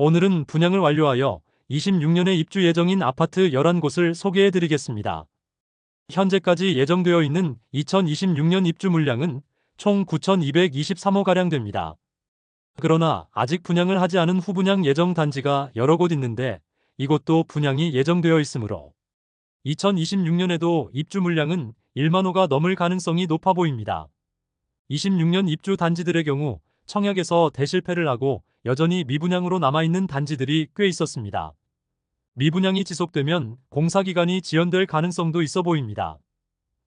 오늘은 분양을 완료하여 26년에 입주 예정인 아파트 11곳을 소개해 드리겠습니다. 현재까지 예정되어 있는 2026년 입주 물량은 총 9,223호가량 됩니다. 그러나 아직 분양을 하지 않은 후분양 예정 단지가 여러 곳 있는데 이곳도 분양이 예정되어 있으므로 2026년에도 입주 물량은 1만 호가 넘을 가능성이 높아 보입니다. 26년 입주 단지들의 경우 청약에서 대실패를 하고 여전히 미분양으로 남아있는 단지들이 꽤 있었습니다. 미분양이 지속되면 공사기간이 지연될 가능성도 있어 보입니다.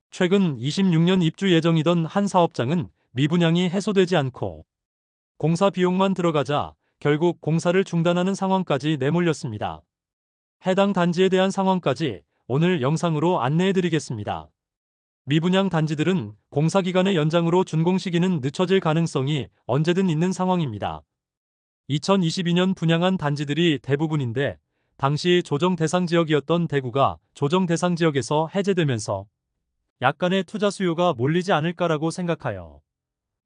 최근 26년 입주 예정이던 한 사업장은 미분양이 해소되지 않고 공사 비용만 들어가자 결국 공사를 중단하는 상황까지 내몰렸습니다. 해당 단지에 대한 상황까지 오늘 영상으로 안내해 드리겠습니다. 미분양 단지들은 공사기간의 연장으로 준공 시기는 늦춰질 가능성이 언제든 있는 상황입니다. 2022년 분양한 단지들이 대부분인데 당시 조정 대상 지역이었던 대구가 조정 대상 지역에서 해제되면서 약간의 투자 수요가 몰리지 않을까라고 생각하여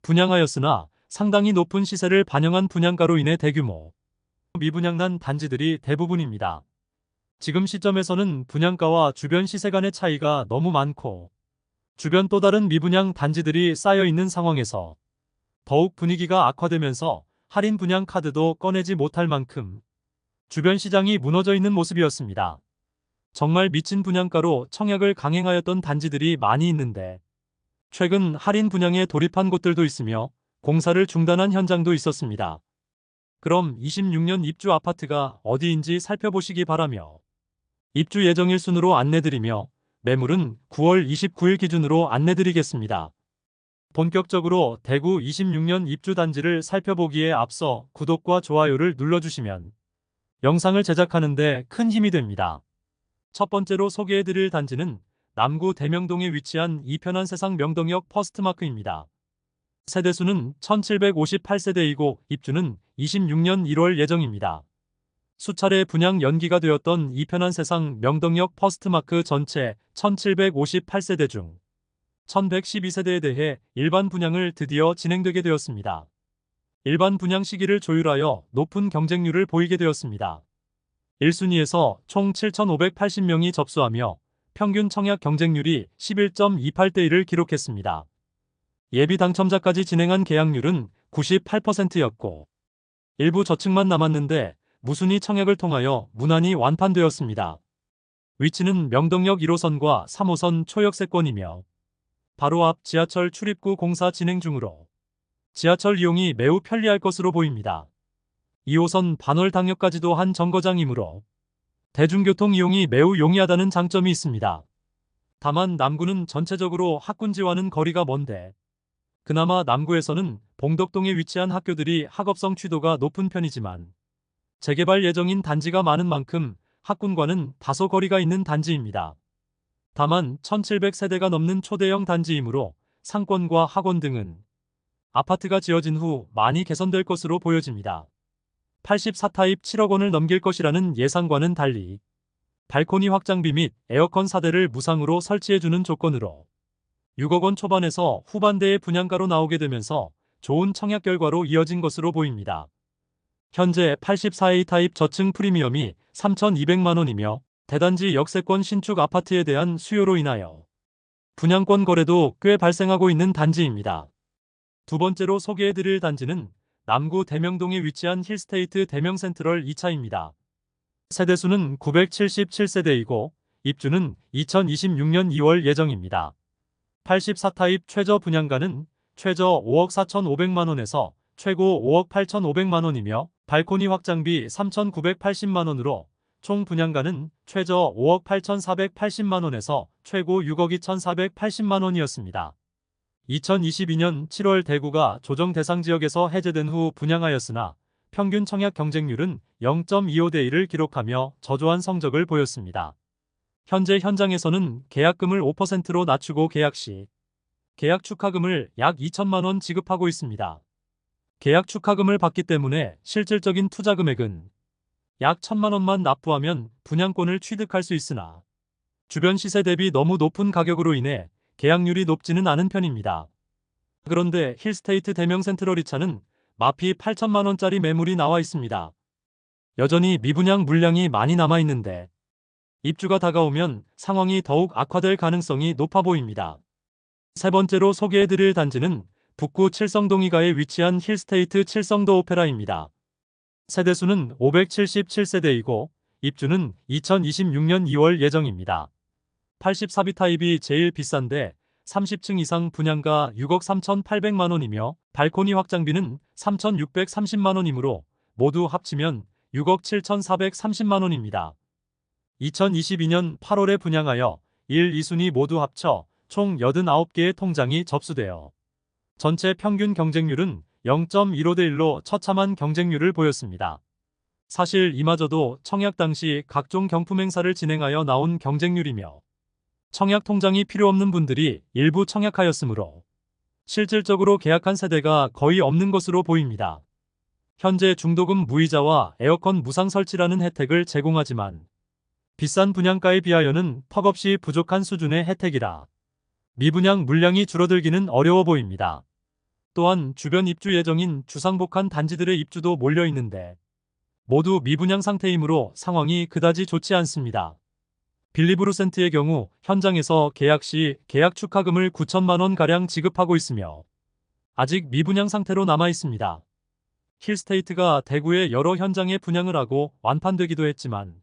분양하였으나 상당히 높은 시세를 반영한 분양가로 인해 대규모 미분양난 단지들이 대부분입니다. 지금 시점에서는 분양가와 주변 시세 간의 차이가 너무 많고 주변 또 다른 미분양 단지들이 쌓여 있는 상황에서 더욱 분위기가 악화되면서 할인 분양 카드도 꺼내지 못할 만큼 주변 시장이 무너져 있는 모습이었습니다. 정말 미친 분양가로 청약을 강행하였던 단지들이 많이 있는데 최근 할인 분양에 돌입한 곳들도 있으며 공사를 중단한 현장도 있었습니다. 그럼 26년 입주 아파트가 어디인지 살펴보시기 바라며 입주 예정일 순으로 안내드리며 매물은 9월 29일 기준으로 안내드리겠습니다. 본격적으로 대구 26년 입주 단지를 살펴보기에 앞서 구독과 좋아요를 눌러주시면 영상을 제작하는 데 큰 힘이 됩니다. 첫 번째로 소개해드릴 단지는 남구 대명동에 위치한 이편한 세상 명동역 퍼스트마크입니다. 세대수는 1758세대이고 입주는 26년 1월 예정입니다. 수차례 분양 연기가 되었던 이편한 세상 명동역 퍼스트마크 전체 1758세대 중 1112세대에 대해 일반 분양을 드디어 진행되게 되었습니다. 일반 분양 시기를 조율하여 높은 경쟁률을 보이게 되었습니다. 1순위에서 총 7,580명이 접수하며 평균 청약 경쟁률이 11.28대 1을 기록했습니다. 예비 당첨자까지 진행한 계약률은 98%였고 일부 저층만 남았는데 무순위 청약을 통하여 무난히 완판되었습니다. 위치는 명동역 1호선과 3호선 초역세권이며 바로 앞 지하철 출입구 공사 진행 중으로 지하철 이용이 매우 편리할 것으로 보입니다. 2호선 반월당역까지도 한 정거장이므로 대중교통 이용이 매우 용이하다는 장점이 있습니다. 다만 남구는 전체적으로 학군지와는 거리가 먼데 그나마 남구에서는 봉덕동에 위치한 학교들이 학업성 취도가 높은 편이지만 재개발 예정인 단지가 많은 만큼 학군과는 다소 거리가 있는 단지입니다. 다만 1700세대가 넘는 초대형 단지이므로 상권과 학원 등은 아파트가 지어진 후 많이 개선될 것으로 보여집니다. 84타입 7억 원을 넘길 것이라는 예상과는 달리 발코니 확장비 및 에어컨 4대를 무상으로 설치해주는 조건으로 6억 원 초반에서 후반대의 분양가로 나오게 되면서 좋은 청약 결과로 이어진 것으로 보입니다. 현재 84A 타입 저층 프리미엄이 3,200만 원이며 대단지 역세권 신축 아파트에 대한 수요로 인하여 분양권 거래도 꽤 발생하고 있는 단지입니다. 두 번째로 소개해드릴 단지는 남구 대명동에 위치한 힐스테이트 대명센트럴 2차입니다. 세대수는 977세대이고 입주는 2026년 2월 예정입니다. 84타입 최저 분양가는 최저 5억 4,500만원에서 최고 5억 8,500만원이며 발코니 확장비 3,980만원으로 총 분양가는 최저 5억 8,480만원에서 최고 6억 2,480만원이었습니다. 2022년 7월 대구가 조정 대상 지역에서 해제된 후 분양하였으나 평균 청약 경쟁률은 0.25대 1을 기록하며 저조한 성적을 보였습니다. 현재 현장에서는 계약금을 5%로 낮추고 계약 시 계약 축하금을 약 2천만 원 지급하고 있습니다. 계약 축하금을 받기 때문에 실질적인 투자 금액은 약 1천만 원만 납부하면 분양권을 취득할 수 있으나 주변 시세 대비 너무 높은 가격으로 인해 계약률이 높지는 않은 편입니다. 그런데 힐스테이트 대명센트럴 2차는 마피 8천만 원짜리 매물이 나와 있습니다. 여전히 미분양 물량이 많이 남아있는데 입주가 다가오면 상황이 더욱 악화될 가능성이 높아 보입니다. 세 번째로 소개해드릴 단지는 북구 칠성동 이가에 위치한 힐스테이트 칠성도 오페라입니다. 세대수는 577세대이고 입주는 2026년 2월 예정입니다. 84비 타입이 제일 비싼데 30층 이상 분양가 6억 3,800만원이며 발코니 확장비는 3,630만원이므로 모두 합치면 6억 7,430만원입니다. 2022년 8월에 분양하여 1, 2순위 모두 합쳐 총 89개의 통장이 접수되어 전체 평균 경쟁률은 0.15대 1로 처참한 경쟁률을 보였습니다. 사실 이마저도 청약 당시 각종 경품 행사를 진행하여 나온 경쟁률이며 청약 통장이 필요 없는 분들이 일부 청약하였으므로 실질적으로 계약한 세대가 거의 없는 것으로 보입니다. 현재 중도금 무이자와 에어컨 무상 설치라는 혜택을 제공하지만 비싼 분양가에 비하여는 턱없이 부족한 수준의 혜택이라 미분양 물량이 줄어들기는 어려워 보입니다. 또한 주변 입주 예정인 주상복합 단지들의 입주도 몰려 있는데 모두 미분양 상태이므로 상황이 그다지 좋지 않습니다. 빌리브루센트의 경우 현장에서 계약 시 계약 축하금을 9천만원가량 지급하고 있으며 아직 미분양 상태로 남아 있습니다. 힐스테이트가 대구의 여러 현장에 분양을 하고 완판되기도 했지만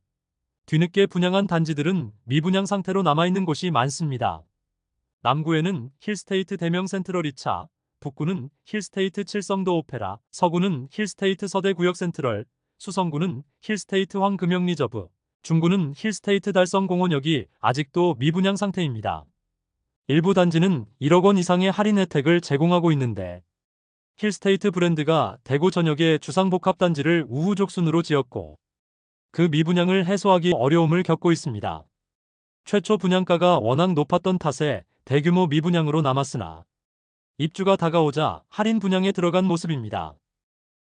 뒤늦게 분양한 단지들은 미분양 상태로 남아있는 곳이 많습니다. 남구에는 힐스테이트 대명 센트럴 2차, 북구는 힐스테이트 칠성도 오페라, 서구는 힐스테이트 서대구역 센트럴, 수성구는 힐스테이트 황금영 리저브, 중구는 힐스테이트 달성공원역이 아직도 미분양 상태입니다. 일부 단지는 1억 원 이상의 할인 혜택을 제공하고 있는데 힐스테이트 브랜드가 대구 전역의 주상복합 단지를 우후죽순으로 지었고 그 미분양을 해소하기 어려움을 겪고 있습니다. 최초 분양가가 워낙 높았던 탓에 대규모 미분양으로 남았으나 입주가 다가오자 할인 분양에 들어간 모습입니다.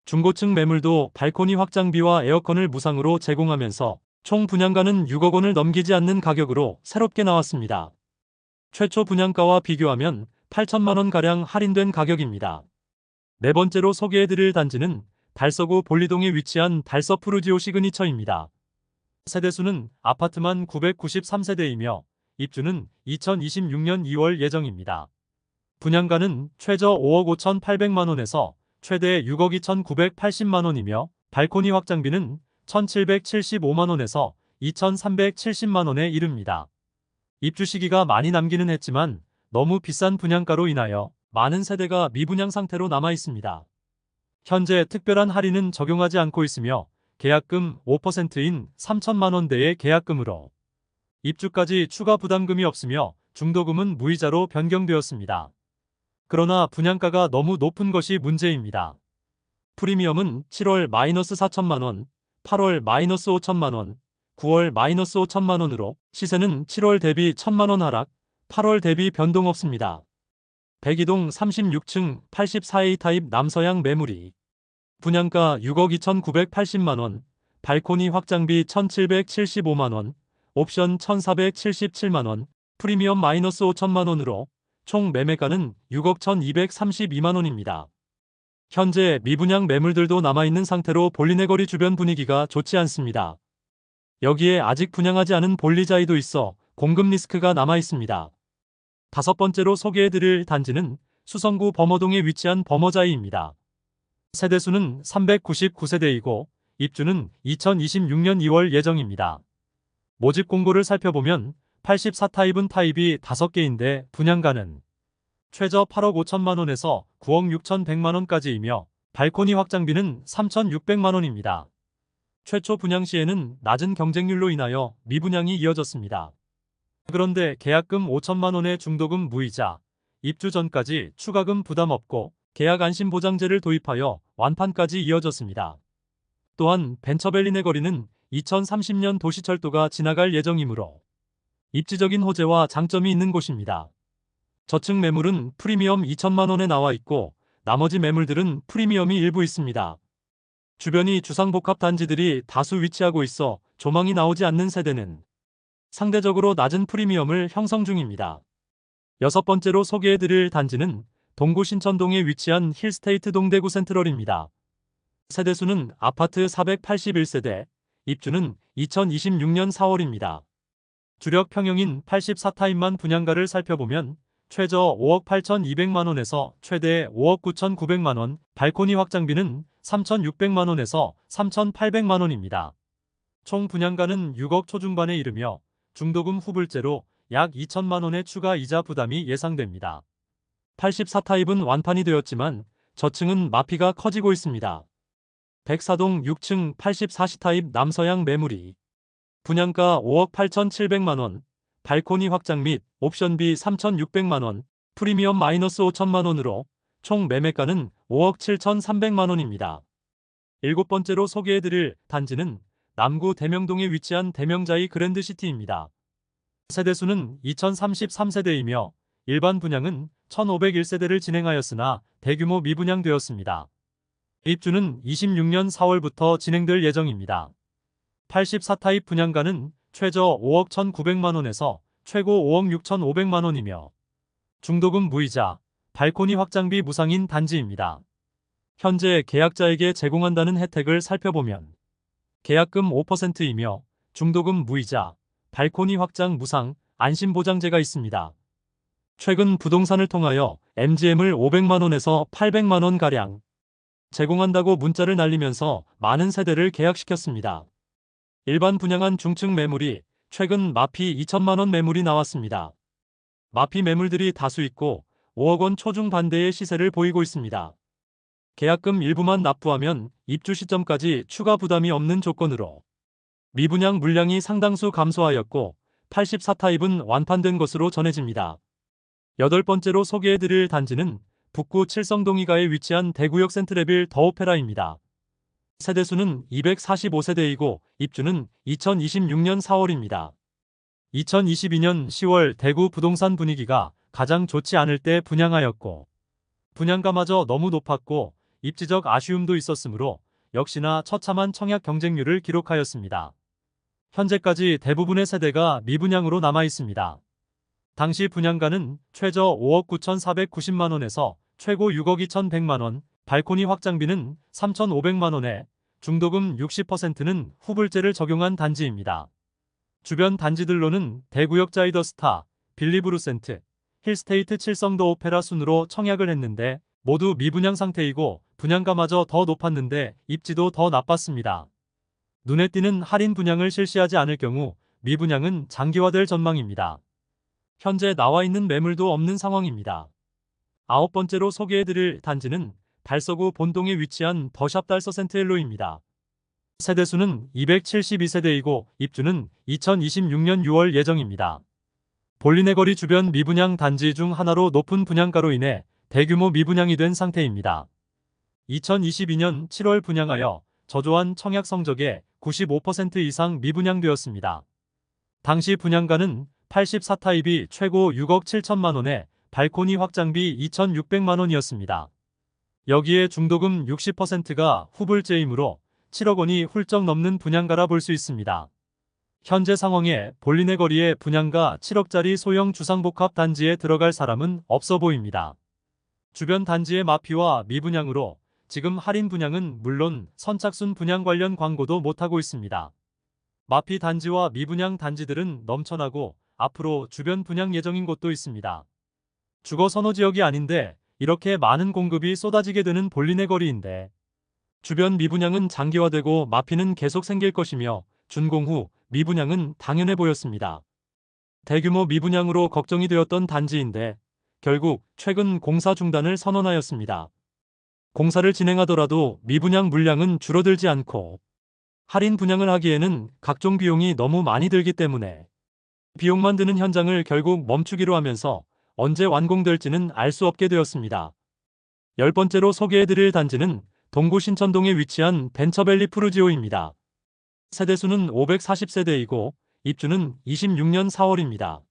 중고층 매물도 발코니 확장비와 에어컨을 무상으로 제공하면서 총 분양가는 6억 원을 넘기지 않는 가격으로 새롭게 나왔습니다. 최초 분양가와 비교하면 8천만 원가량 할인된 가격입니다. 네 번째로 소개해드릴 단지는 달서구 볼리동에 위치한 달서 푸르지오 시그니처입니다. 세대수는 아파트만 993세대이며 입주는 2026년 2월 예정입니다. 분양가는 최저 5억 5,800만원에서 최대 6억 2,980만원이며 발코니 확장비는 1,775만원에서 2,370만원에 이릅니다. 입주 시기가 많이 남기는 했지만 너무 비싼 분양가로 인하여 많은 세대가 미분양 상태로 남아 있습니다. 현재 특별한 할인은 적용하지 않고 있으며 계약금 5%인 3천만원대의 계약금으로 입주까지 추가 부담금이 없으며 중도금은 무이자로 변경되었습니다. 그러나 분양가가 너무 높은 것이 문제입니다. 프리미엄은 7월 -4천만원, 8월 -5천만원, 9월 -5천만원으로 시세는 7월 대비 1천만원 하락, 8월 대비 변동 없습니다. 백이동 36층 84A 타입 남서양 매물이 분양가 6억 2,980만원, 발코니 확장비 1,775만원, 옵션 1,477만원, 프리미엄 -5천만원으로 총 매매가는 6억 1,232만원입니다. 현재 미분양 매물들도 남아있는 상태로 볼리네거리 주변 분위기가 좋지 않습니다. 여기에 아직 분양하지 않은 볼리자이도 있어 공급 리스크가 남아있습니다. 다섯 번째로 소개해드릴 단지는 수성구 범어동에 위치한 범어자이입니다. 세대수는 399세대이고 입주는 2026년 2월 예정입니다. 모집 공고를 살펴보면 84타입은 타입이 5개인데 분양가는 최저 8억 5천만원에서 9억 6,100만원까지이며 발코니 확장비는 3,600만원입니다. 최초 분양 시에는 낮은 경쟁률로 인하여 미분양이 이어졌습니다. 그런데 계약금 5천만원의 중도금 무이자, 입주 전까지 추가금 부담 없고 계약 안심보장제를 도입하여 완판까지 이어졌습니다. 또한 벤처밸리네 거리는 2030년 도시철도가 지나갈 예정이므로 입지적인 호재와 장점이 있는 곳입니다. 저층 매물은 프리미엄 2천만원에 나와 있고 나머지 매물들은 프리미엄이 일부 있습니다. 주변이 주상복합 단지들이 다수 위치하고 있어 조망이 나오지 않는 세대는 상대적으로 낮은 프리미엄을 형성 중입니다. 여섯 번째로 소개해드릴 단지는 동구 신천동에 위치한 힐스테이트 동대구 센트럴입니다. 세대수는 아파트 481세대, 입주는 2026년 4월입니다. 주력 평형인 84타입만 분양가를 살펴보면 최저 5억 8,200만원에서 최대 5억 9,900만원, 발코니 확장비는 3,600만원에서 3,800만원입니다. 총 분양가는 6억 초중반에 이르며 중도금 후불제로 약 2천만원의 추가 이자 부담이 예상됩니다. 84타입은 완판이 되었지만 저층은 마피가 커지고 있습니다. 백사동 6층 84C타입 남서양 매물이 분양가 5억 8,700만원, 발코니 확장 및 옵션비 3,600만원, 프리미엄 마이너스 5천만원으로 총 매매가는 5억 7,300만원입니다. 일곱 번째로 소개해드릴 단지는 남구 대명동에 위치한 대명자이 그랜드시티입니다. 세대수는 2033세대이며 일반 분양은 1501세대를 진행하였으나 대규모 미분양되었습니다. 입주는 26년 4월부터 진행될 예정입니다. 84타입 분양가는 최저 5억 1,900만원에서 최고 5억 6,500만원이며 중도금 무이자, 발코니 확장비 무상인 단지입니다. 현재 계약자에게 제공한다는 혜택을 살펴보면 계약금 5%이며 중도금 무이자, 발코니 확장 무상, 안심보장제가 있습니다. 최근 부동산을 통하여 MGM을 500만원에서 800만원가량 제공한다고 문자를 날리면서 많은 세대를 계약시켰습니다. 일반 분양한 중층 매물이 최근 마피 2천만원 매물이 나왔습니다. 마피 매물들이 다수 있고 5억 원 초중 반대의 시세를 보이고 있습니다. 계약금 일부만 납부하면 입주 시점까지 추가 부담이 없는 조건으로 미분양 물량이 상당수 감소하였고 84타입은 완판된 것으로 전해집니다. 여덟 번째로 소개해드릴 단지는 북구 칠성동이가에 위치한 대구역 센트레빌 더 오페라입니다. 세대수는 245세대이고 입주는 2026년 4월입니다. 2022년 10월 대구 부동산 분위기가 가장 좋지 않을 때 분양하였고 분양가마저 너무 높았고 입지적 아쉬움도 있었으므로 역시나 처참한 청약 경쟁률을 기록하였습니다. 현재까지 대부분의 세대가 미분양으로 남아 있습니다. 당시 분양가는 최저 5억 9,490만원에서 최고 6억 2,100만원, 발코니 확장비는 3,500만원에 중도금 60%는 후불제를 적용한 단지입니다. 주변 단지들로는 대구역 자이더스타, 빌리브루센트, 힐스테이트 칠성더 오페라 순으로 청약을 했는데 모두 미분양 상태이고 분양가마저 더 높았는데 입지도 더 나빴습니다. 눈에 띄는 할인 분양을 실시하지 않을 경우 미분양은 장기화될 전망입니다. 현재 나와 있는 매물도 없는 상황입니다. 아홉 번째로 소개해드릴 단지는 달서구 본동에 위치한 더샵 달서 센트엘로입니다. 세대수는 272세대이고 입주는 2026년 6월 예정입니다. 볼리네 거리 주변 미분양 단지 중 하나로 높은 분양가로 인해 대규모 미분양이 된 상태입니다. 2022년 7월 분양하여 저조한 청약 성적에 95% 이상 미분양되었습니다. 당시 분양가는 84타입이 최고 6억 7천만원에 발코니 확장비 2,600만원이었습니다. 여기에 중도금 60%가 후불제이므로 7억 원이 훌쩍 넘는 분양가라 볼 수 있습니다. 현재 상황에 볼리네 거리에 분양가 7억짜리 소형 주상복합 단지에 들어갈 사람은 없어 보입니다. 주변 단지의 마피와 미분양으로 지금 할인 분양은 물론 선착순 분양 관련 광고도 못하고 있습니다. 마피 단지와 미분양 단지들은 넘쳐나고 앞으로 주변 분양 예정인 곳도 있습니다. 주거 선호 지역이 아닌데 이렇게 많은 공급이 쏟아지게 되는 볼리네 거리인데 주변 미분양은 장기화되고 마피는 계속 생길 것이며 준공 후 미분양은 당연해 보였습니다. 대규모 미분양으로 걱정이 되었던 단지인데 결국 최근 공사 중단을 선언하였습니다. 공사를 진행하더라도 미분양 물량은 줄어들지 않고 할인 분양을 하기에는 각종 비용이 너무 많이 들기 때문에 비용만 드는 현장을 결국 멈추기로 하면서 언제 완공될지는 알 수 없게 되었습니다. 열 번째로 소개해드릴 단지는 동구 신천동에 위치한 벤처밸리 푸르지오입니다. 세대수는 540세대이고 입주는 26년 4월입니다.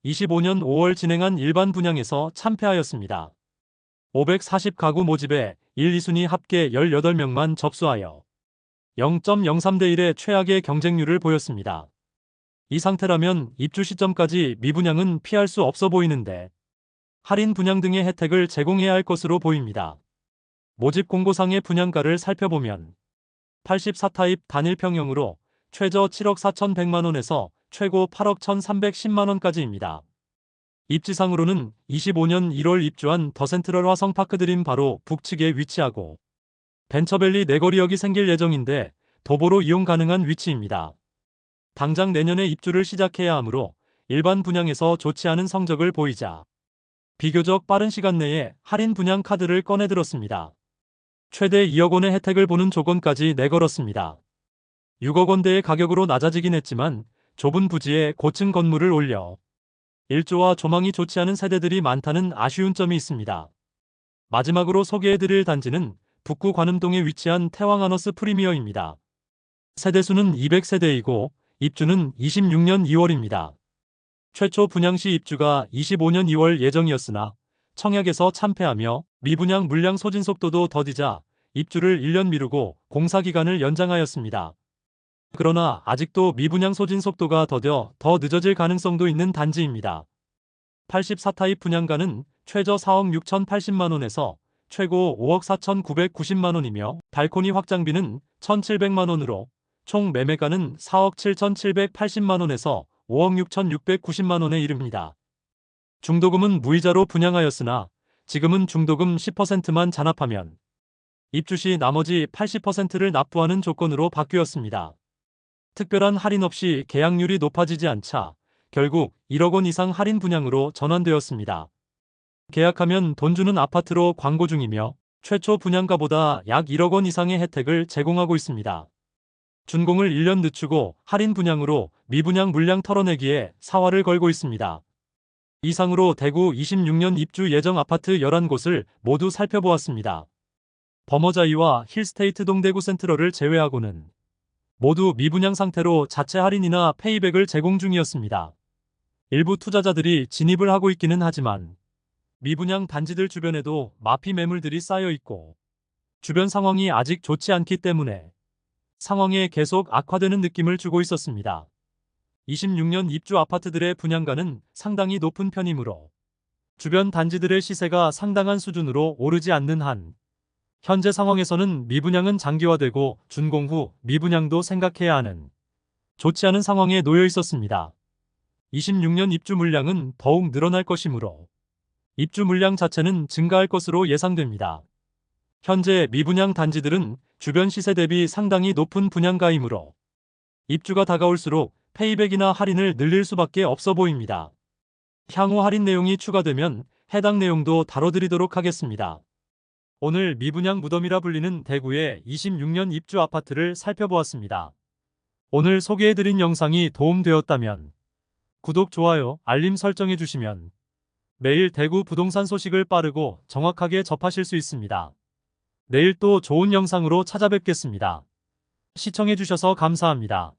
25년 5월 진행한 일반 분양에서 참패하였습니다. 540가구 모집에 1, 2순위 합계 18명만 접수하여 0.03대 1의 최악의 경쟁률을 보였습니다. 이 상태라면 입주 시점까지 미분양은 피할 수 없어 보이는데 할인 분양 등의 혜택을 제공해야 할 것으로 보입니다. 모집 공고상의 분양가를 살펴보면 84타입 단일 평형으로 최저 7억 4,100만원에서 최고 8억 1,310만원까지입니다. 입지상으로는 25년 1월 입주한 더센트럴 화성파크드림 바로 북측에 위치하고 벤처밸리 내거리역이 생길 예정인데 도보로 이용 가능한 위치입니다. 당장 내년에 입주를 시작해야 하므로 일반 분양에서 좋지 않은 성적을 보이자 비교적 빠른 시간 내에 할인 분양 카드를 꺼내들었습니다. 최대 2억 원의 혜택을 보는 조건까지 내걸었습니다. 6억 원대의 가격으로 낮아지긴 했지만 좁은 부지에 고층 건물을 올려 일조와 조망이 좋지 않은 세대들이 많다는 아쉬운 점이 있습니다. 마지막으로 소개해드릴 단지는 북구 관음동에 위치한 태왕하너스 프리미어입니다. 세대수는 200세대이고 입주는 26년 2월입니다. 최초 분양시 입주가 25년 2월 예정이었으나 청약에서 참패하며 미분양 물량 소진 속도도 더디자 입주를 1년 미루고 공사기간을 연장하였습니다. 그러나 아직도 미분양 소진 속도가 더뎌 더 늦어질 가능성도 있는 단지입니다. 84타입 분양가는 최저 4억 6,080만원에서 최고 5억 4,990만원이며 발코니 확장비는 1,700만원으로 총 매매가는 4억 7,780만원에서 5억 6,690만원에 이릅니다. 중도금은 무이자로 분양하였으나 지금은 중도금 10%만 잔압하면 입주 시 나머지 80%를 납부하는 조건으로 바뀌었습니다. 특별한 할인 없이 계약률이 높아지지 않자 결국 1억 원 이상 할인 분양으로 전환되었습니다. 계약하면 돈 주는 아파트로 광고 중이며 최초 분양가보다 약 1억 원 이상의 혜택을 제공하고 있습니다. 준공을 1년 늦추고 할인 분양으로 미분양 물량 털어내기에 사활을 걸고 있습니다. 이상으로 대구 26년 입주 예정 아파트 11곳을 모두 살펴보았습니다. 버머자이와 힐스테이트 동대구 센트럴을 제외하고는 모두 미분양 상태로 자체 할인이나 페이백을 제공 중이었습니다. 일부 투자자들이 진입을 하고 있기는 하지만 미분양 단지들 주변에도 마피 매물들이 쌓여 있고 주변 상황이 아직 좋지 않기 때문에 상황에 계속 악화되는 느낌을 주고 있었습니다. 26년 입주 아파트들의 분양가는 상당히 높은 편이므로 주변 단지들의 시세가 상당한 수준으로 오르지 않는 한 현재 상황에서는 미분양은 장기화되고 준공 후 미분양도 생각해야 하는 좋지 않은 상황에 놓여 있었습니다. 26년 입주 물량은 더욱 늘어날 것이므로 입주 물량 자체는 증가할 것으로 예상됩니다. 현재 미분양 단지들은 주변 시세 대비 상당히 높은 분양가이므로 입주가 다가올수록 페이백이나 할인을 늘릴 수밖에 없어 보입니다. 향후 할인 내용이 추가되면 해당 내용도 다뤄드리도록 하겠습니다. 오늘 미분양 무덤이라 불리는 대구의 26년 입주 아파트를 살펴보았습니다. 오늘 소개해드린 영상이 도움되었다면 구독, 좋아요, 알림 설정해주시면 매일 대구 부동산 소식을 빠르고 정확하게 접하실 수 있습니다. 내일 또 좋은 영상으로 찾아뵙겠습니다. 시청해주셔서 감사합니다.